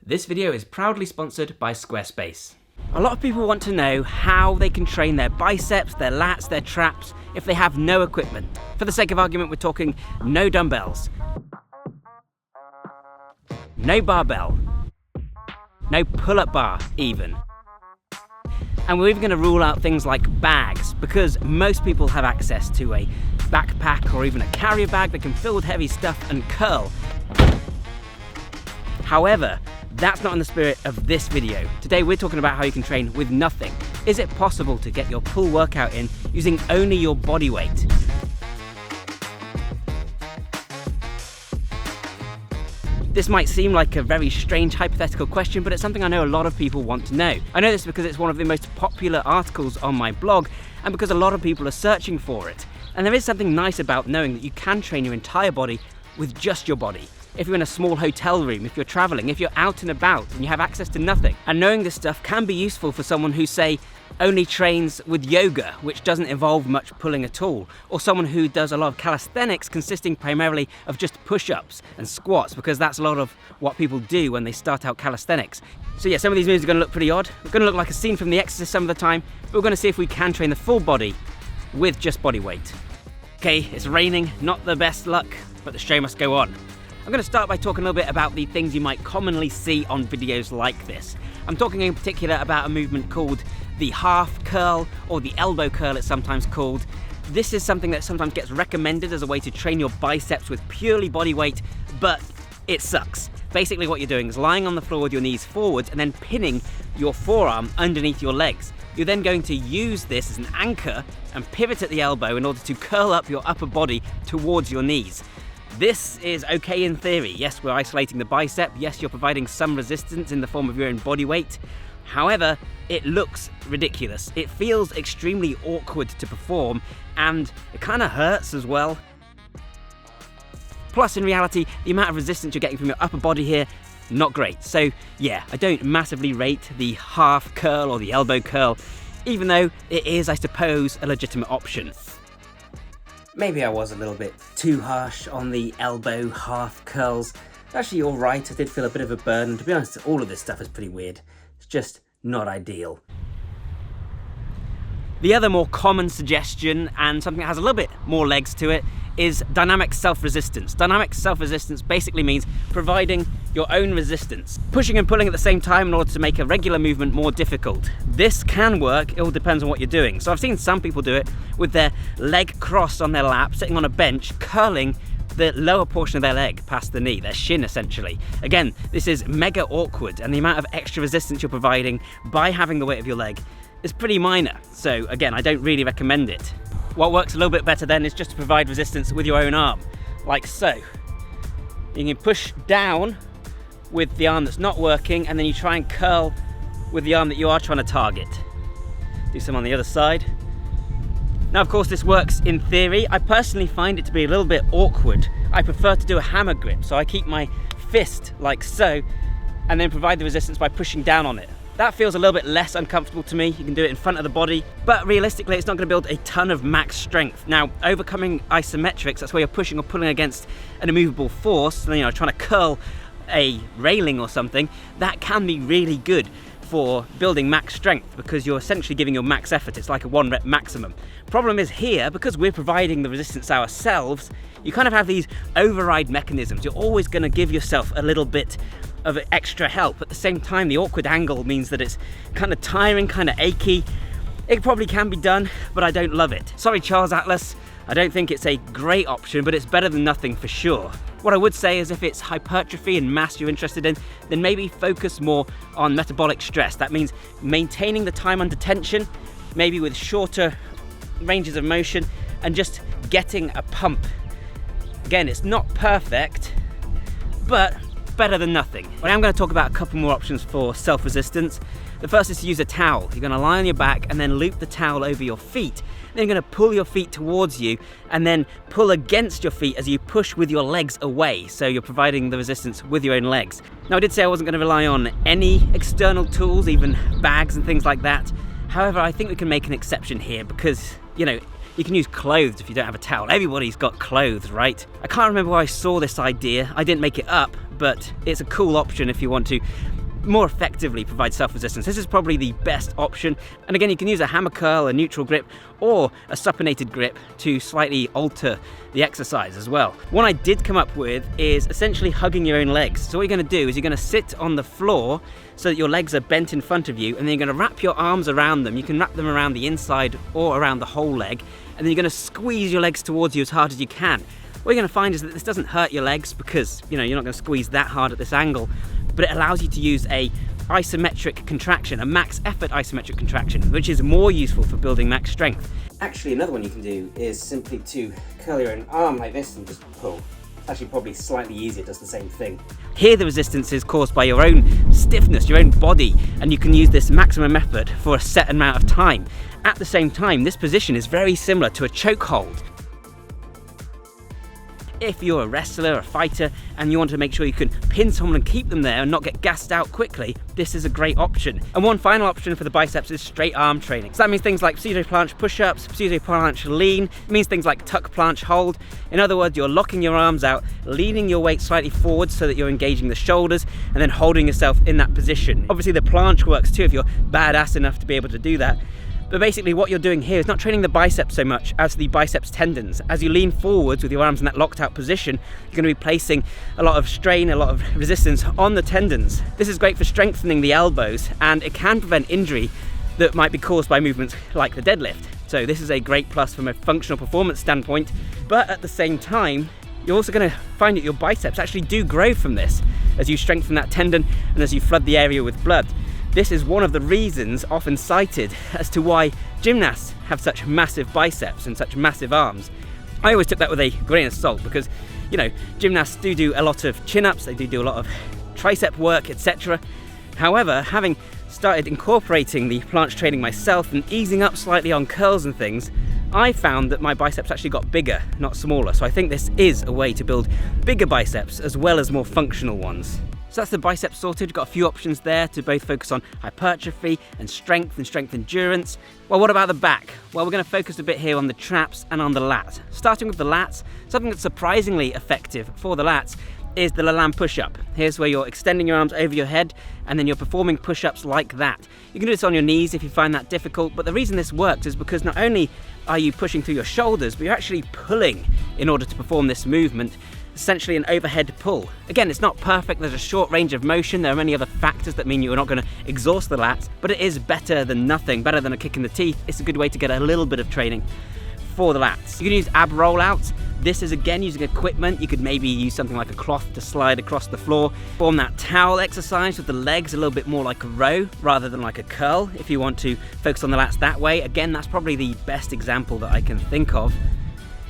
This video is proudly sponsored by Squarespace. A lot of people want to know how they can train their biceps, their lats, their traps if they have no equipment. For the sake of argument, we're talking no dumbbells, no barbell, no pull-up bar even. And we're even going to rule out things like bags, because most people have access to a backpack or even a carrier bag that can fill with heavy stuff and curl. However, that's not in the spirit of this video. Today we're talking about how you can train with nothing. Is it possible to get your pull workout in using only your body weight? This might seem like a very strange hypothetical question, but it's something I know a lot of people want to know. I know this because it's one of the most popular articles on my blog and because a lot of people are searching for it. And there is something nice about knowing that you can train your entire body with just your body. If you're in a small hotel room, if you're traveling, if you're out and about and you have access to nothing. And knowing this stuff can be useful for someone who, say, only trains with yoga, which doesn't involve much pulling at all, or someone who does a lot of calisthenics consisting primarily of just push-ups and squats, because that's a lot of what people do when they start out calisthenics. So yeah, some of these moves are going to look pretty odd. We're going to look like a scene from The Exorcist some of the time, but we're going to see if we can train the full body with just body weight. Okay, it's raining, not the best luck, but the show must go on. I'm going to start by talking a little bit about the things you might commonly see on videos like this. I'm talking in particular about a movement called the half curl, or the elbow curl it's sometimes called. This is something that sometimes gets recommended as a way to train your biceps with purely body weight, but it sucks. Basically what you're doing is lying on the floor with your knees forwards and then pinning your forearm underneath your legs. You're then going to use this as an anchor and pivot at the elbow in order to curl up your upper body towards your knees. This is okay in theory. Yes, we're isolating the bicep. Yes, you're providing some resistance in the form of your own body weight. However, it looks ridiculous. It feels extremely awkward to perform, and it kind of hurts as well. Plus, in reality, the amount of resistance you're getting from your upper body here, not great. So yeah, I don't massively rate the half curl or the elbow curl, even though it is, I suppose, a legitimate option. Maybe I was a little bit too harsh on the elbow half curls. Actually, all right, I did feel a bit of a burn, and to be honest, all of this stuff is pretty weird. It's just not ideal. The other more common suggestion, and something that has a little bit more legs to it, is dynamic self-resistance. Dynamic self-resistance basically means providing your own resistance, pushing and pulling at the same time in order to make a regular movement more difficult. This can work, it all depends on what you're doing. So I've seen some people do it with their leg crossed on their lap, sitting on a bench, curling the lower portion of their leg past the knee, their shin essentially. Again, this is mega awkward, and the amount of extra resistance you're providing by having the weight of your leg is pretty minor. So again, I don't really recommend it. What works a little bit better then is just to provide resistance with your own arm, like so. You can push down with the arm that's not working, and then you try and curl with the arm that you are trying to target. Do some on the other side. Now, of course, this works in theory. I personally find it to be a little bit awkward. I prefer to do a hammer grip, so I keep my fist like so, and then provide the resistance by pushing down on it. That feels a little bit less uncomfortable to me. You can do it in front of the body, but realistically, it's not going to build a ton of max strength. Now, overcoming isometrics, that's where you're pushing or pulling against an immovable force, trying to curl a railing or something, that can be really good for building max strength, because you're essentially giving your max effort. It's like a 1 rep maximum. Problem is here, because we're providing the resistance ourselves, you kind of have these override mechanisms. You're always going to give yourself a little bit of extra help. At the same time, the awkward angle means that it's kind of tiring, kind of achy. It probably can be done, but I don't love it. Sorry, Charles Atlas, I don't think it's a great option, but it's better than nothing for sure. What I would say is if it's hypertrophy and mass you're interested in, then maybe focus more on metabolic stress. That means maintaining the time under tension, maybe with shorter ranges of motion, and just getting a pump. Again, it's not perfect, but better than nothing. But I'm going to talk about a couple more options for self-resistance. The first is to use a towel. You're going to lie on your back and then loop the towel over your feet. Then you're going to pull your feet towards you and then pull against your feet as you push with your legs away. So you're providing the resistance with your own legs. Now, I did say I wasn't going to rely on any external tools, even bags and things like that. However, I think we can make an exception here because, you can use clothes if you don't have a towel. Everybody's got clothes, right? I can't remember where I saw this idea. I didn't make it up, but it's a cool option if you want to more effectively provide self-resistance. This is probably the best option, and again, you can use a hammer curl, a neutral grip, or a supinated grip to slightly alter the exercise as well. One I did come up with is essentially hugging your own legs. So what you're going to do is you're going to sit on the floor so that your legs are bent in front of you, and then you're going to wrap your arms around them. You can wrap them around the inside or around the whole leg, and then you're going to squeeze your legs towards you as hard as you can. What you're going to find is that this doesn't hurt your legs because, you know, you're not going to squeeze that hard at this angle, but it allows you to use a isometric contraction, a max effort isometric contraction, which is more useful for building max strength. Actually, another one you can do is simply to curl your own arm like this and just pull. Actually, probably slightly easier, does the same thing. Here the resistance is caused by your own stiffness, your own body, and you can use this maximum effort for a set amount of time. At the same time, this position is very similar to a choke hold. If you're a wrestler, a fighter, and you want to make sure you can pin someone and keep them there and not get gassed out quickly, this is a great option. And one final option for the biceps is straight arm training. So that means things like pseudo planche push-ups, pseudo planche lean. It means things like tuck planche hold. In other words, you're locking your arms out, leaning your weight slightly forward so that you're engaging the shoulders, and then holding yourself in that position. Obviously the planche works too if you're badass enough to be able to do that. But basically what you're doing here is not training the biceps so much as the biceps tendons. As you lean forwards with your arms in that locked out position, you're going to be placing a lot of strain, a lot of resistance on the tendons. This is great for strengthening the elbows, and it can prevent injury that might be caused by movements like the deadlift. So this is a great plus from a functional performance standpoint, but at the same time, you're also going to find that your biceps actually do grow from this as you strengthen that tendon and as you flood the area with blood. This is one of the reasons often cited as to why gymnasts have such massive biceps and such massive arms. I always took that with a grain of salt because, you know, gymnasts do a lot of chin-ups, they do a lot of tricep work, etc. However, having started incorporating the planche training myself and easing up slightly on curls and things, I found that my biceps actually got bigger, not smaller. So I think this is a way to build bigger biceps as well as more functional ones. So that's the biceps sorted. We've got a few options there to both focus on hypertrophy and strength endurance. Well, what about the back? Well, we're going to focus a bit here on the traps and on the lats. Starting with the lats, something that's surprisingly effective for the lats is the Lat push-up. Here's where you're extending your arms over your head and then you're performing push-ups like that. You can do this on your knees if you find that difficult, but the reason this works is because not only are you pushing through your shoulders, but you're actually pulling in order to perform this movement, essentially an overhead pull. Again, it's not perfect, there's a short range of motion, there are many other factors that mean you're not going to exhaust the lats, but it is better than nothing, better than a kick in the teeth. It's a good way to get a little bit of training for the lats. You can use ab rollouts. This is again using equipment. You could maybe use something like a cloth to slide across the floor. Form that towel exercise with the legs a little bit more like a row rather than like a curl if you want to focus on the lats that way. Again, that's probably the best example that I can think of.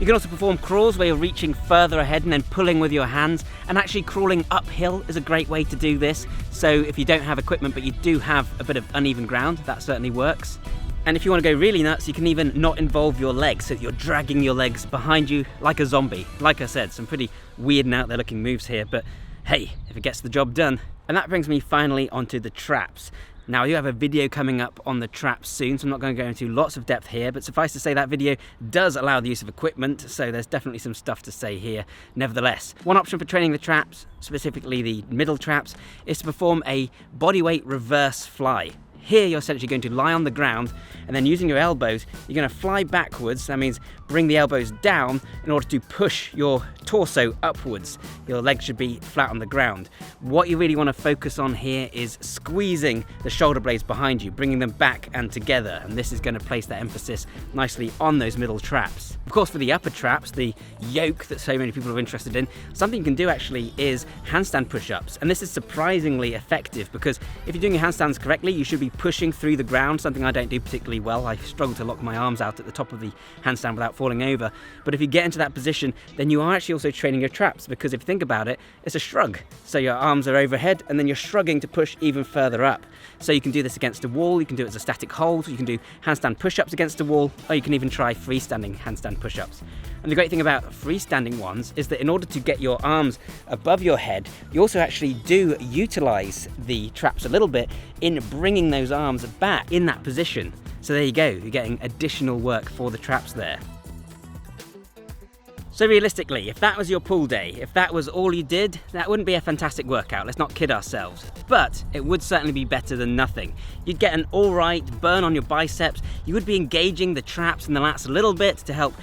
You can also perform crawls where you're reaching further ahead and then pulling with your hands, and actually crawling uphill is a great way to do this. So if you don't have equipment but you do have a bit of uneven ground, that certainly works. And if you want to go really nuts, you can even not involve your legs, so that you're dragging your legs behind you like a zombie. Like I said, some pretty weird and out there looking moves here, but hey, if it gets the job done. And that brings me finally onto the traps. Now, I do have a video coming up on the traps soon, so I'm not going to go into lots of depth here, but suffice to say that video does allow the use of equipment, so there's definitely some stuff to say here nevertheless. One option for training the traps, specifically the middle traps, is to perform a bodyweight reverse fly. Here you're essentially going to lie on the ground and then using your elbows, you're going to fly backwards. That means bring the elbows down in order to push your torso upwards. Your legs should be flat on the ground. What you really want to focus on here is squeezing the shoulder blades behind you, bringing them back and together. And this is going to place that emphasis nicely on those middle traps. Of course, for the upper traps, the yoke that so many people are interested in, something you can do actually is handstand push-ups. And this is surprisingly effective because if you're doing your handstands correctly, you should be pushing through the ground, something I don't do particularly well. I struggle to lock my arms out at the top of the handstand without falling over. But if you get into that position, then you are actually also training your traps, because if you think about it, it's a shrug. So your arms are overhead and then you're shrugging to push even further up. So you can do this against a wall, you can do it as a static hold, you can do handstand push-ups against a wall, or you can even try freestanding handstand push-ups. And the great thing about freestanding ones is that in order to get your arms above your head, you also actually do utilize the traps a little bit in bringing those arms back in that position. So there you go, you're getting additional work for the traps there. So realistically, if that was your pull day, if that was all you did, that wouldn't be a fantastic workout, let's not kid ourselves. But it would certainly be better than nothing. You'd get an alright burn on your biceps, you would be engaging the traps and the lats a little bit to help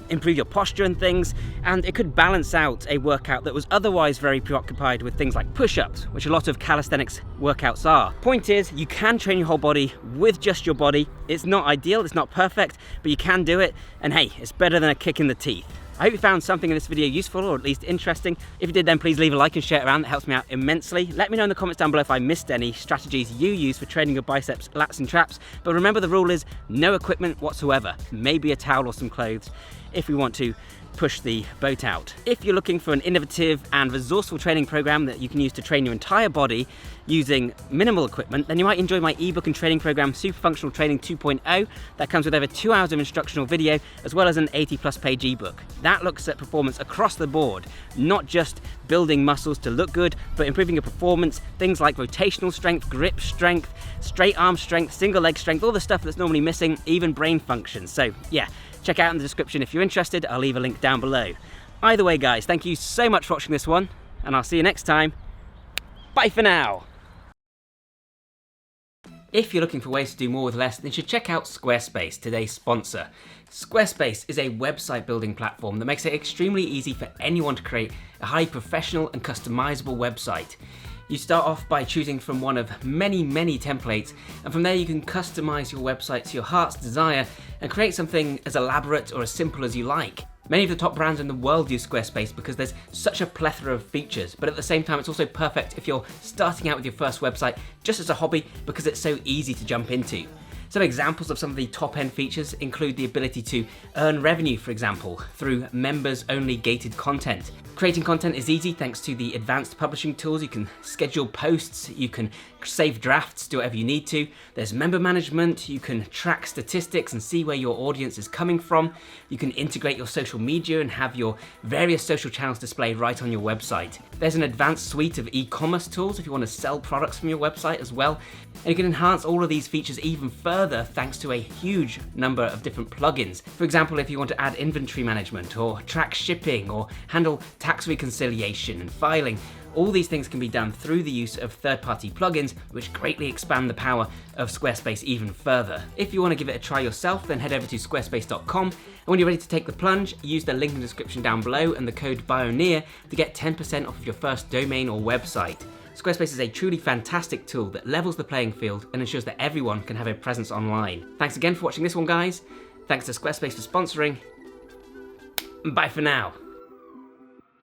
improve your posture and things, and it could balance out a workout that was otherwise very preoccupied with things like push-ups, which a lot of calisthenics workouts are. Point is, you can train your whole body with just your body. It's not ideal, it's not perfect, but you can do it, and hey, it's better than a kick in the teeth. I hope you found something in this video useful, or at least interesting. If you did, then please leave a like and share it around. That helps me out immensely. Let me know in the comments down below if I missed any strategies you use for training your biceps, lats and traps. But remember, the rule is no equipment whatsoever. Maybe a towel or some clothes if we want to push the boat out. If you're looking for an innovative and resourceful training program that you can use to train your entire body using minimal equipment, then you might enjoy my ebook and training program, Super Functional Training 2.0. That comes with over 2 hours of instructional video, as well as an 80+ page ebook. That looks at performance across the board, not just building muscles to look good, but improving your performance, things like rotational strength, grip strength, straight arm strength, single leg strength, all the stuff that's normally missing, even brain function. So yeah, check out in the description if you're interested. I'll leave a link down below. Either way, guys, thank you so much for watching this one, and I'll see you next time. Bye for now. If you're looking for ways to do more with less, then you should check out Squarespace, today's sponsor. Squarespace is a website building platform that makes it extremely easy for anyone to create a highly professional and customizable website. You start off by choosing from one of many templates, and from there you can customize your website to your heart's desire and create something as elaborate or as simple as you like. Many of the top brands in the world use Squarespace because there's such a plethora of features, but at the same time it's also perfect if you're starting out with your first website just as a hobby because it's so easy to jump into. Some examples of some of the top-end features include the ability to earn revenue, for example, through members-only gated content. Creating content is easy thanks to the advanced publishing tools. You can schedule posts, you can save drafts, do whatever you need to. There's member management, you can track statistics and see where your audience is coming from. You can integrate your social media and have your various social channels displayed right on your website. There's an advanced suite of e-commerce tools if you want to sell products from your website as well. And you can enhance all of these features even further thanks to a huge number of different plugins. For example, if you want to add inventory management or track shipping or handle tax reconciliation and filing, all these things can be done through the use of third-party plugins, which greatly expand the power of Squarespace even further. If you want to give it a try yourself, then head over to squarespace.com, and when you're ready to take the plunge, use the link in the description down below and the code BIONEER to get 10% off of your first domain or website. Squarespace is a truly fantastic tool that levels the playing field and ensures that everyone can have a presence online. Thanks again for watching this one, guys. Thanks to Squarespace for sponsoring. Bye for now.